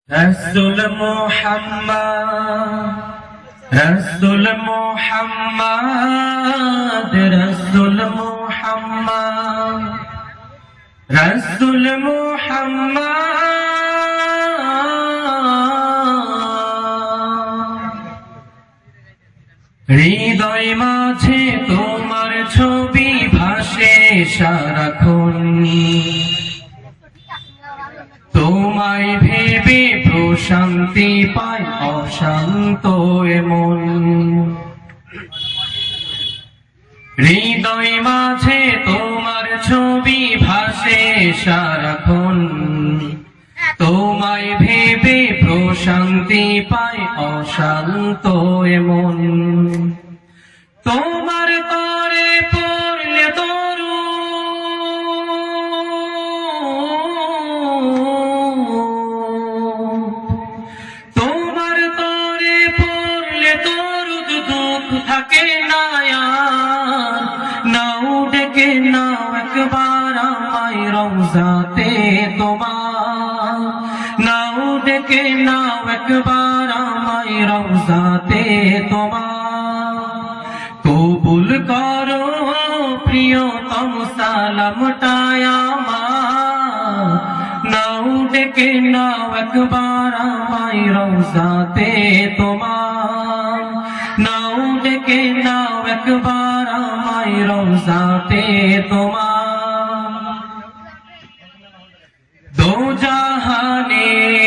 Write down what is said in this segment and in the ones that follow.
রসুল মুহাম্মদ রসুল মুহাম্মদ রসুল মুহাম্মদ রসুল মুহাম্মদ হৃদয় মাঝে তোমার ছবি ভাসে সারাক্ষণ, তোমায় ভেবে প্রশান্তি পায় অশান্ত মন। হৃদয় মাঝে তোমার ছবি ভাসে সারাক্ষণ, তোমায় ভেবে প্রশান্তি পায় অশান্ত মন। তোমার তরে পড়লে তরু তোমার তরে পড়লে তরুদ দুঃখ থাকে না আর, নাও ডেকে নাও একবার আমায় রওজাতে তোমার, নাও ডেকে নাও একবার আমায় রওজাতে তোমার। কবুল করো প্রিয়তম সালামটায় আমার, নাও ডেকে নাও একবার আমায় রওজাতে তোমার, নাও ডেকে নাও একবার আমায় রওজাতে তোমার। দো জাহানের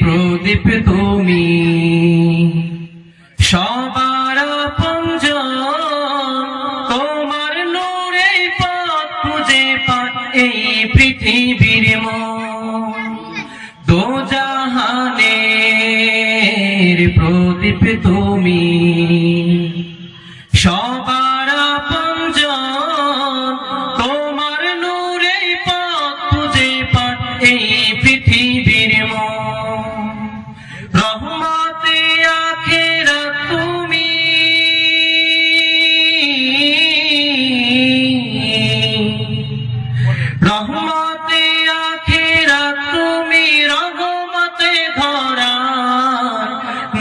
প্রদীপ তুমি, সবার আপনজন, তোমার নূরে পথ খুঁজে পায় এই পৃথিবীর মন। দো জাহানের প্রদীপ তুমি, সবার আপনজন, তোমার নূরে পথ খুঁজে পায় এই পৃথিবীর মন। রহমতে আখিরাত তুমি, রহমতে আখিরাত তুমি, রহমতে ধরা,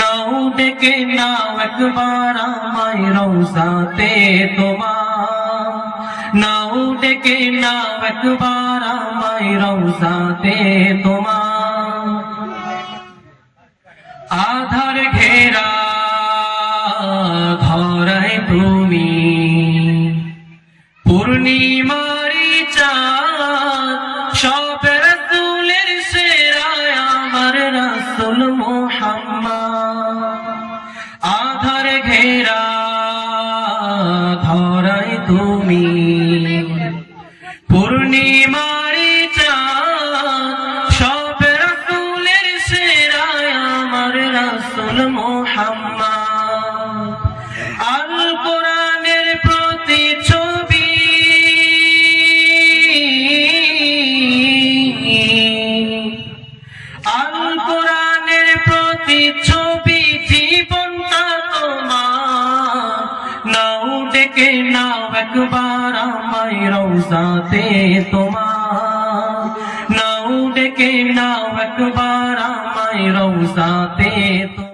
নাও ডেকে নাও একবার আমায় রওজাতে তোমার, নাও ডেকে নাও একবার আমায় রওজাতে তোমার। আধার ঘেরা ধরায় তুমি, পূর্ণিমারি চাঁদ, সব রাসূলের সেরা আমার রাসূল মুহাম্মদ। আধার ঘেরা ধরায় তুমি, পূর্ণিমারি চাঁদ, সব রাসূলের সেরা আমার রাসূল মুহাম্মদ। আল কোরআনের প্রতিচ্ছবি, আল কোরআনের প্রতিচ্ছবি, জীবনটা তোমার, নাও ডেকে নাও একবার আমায় রওজাতে তোমার, নাও ডেকে নাও একবার আমায় রওজাতে তোমার।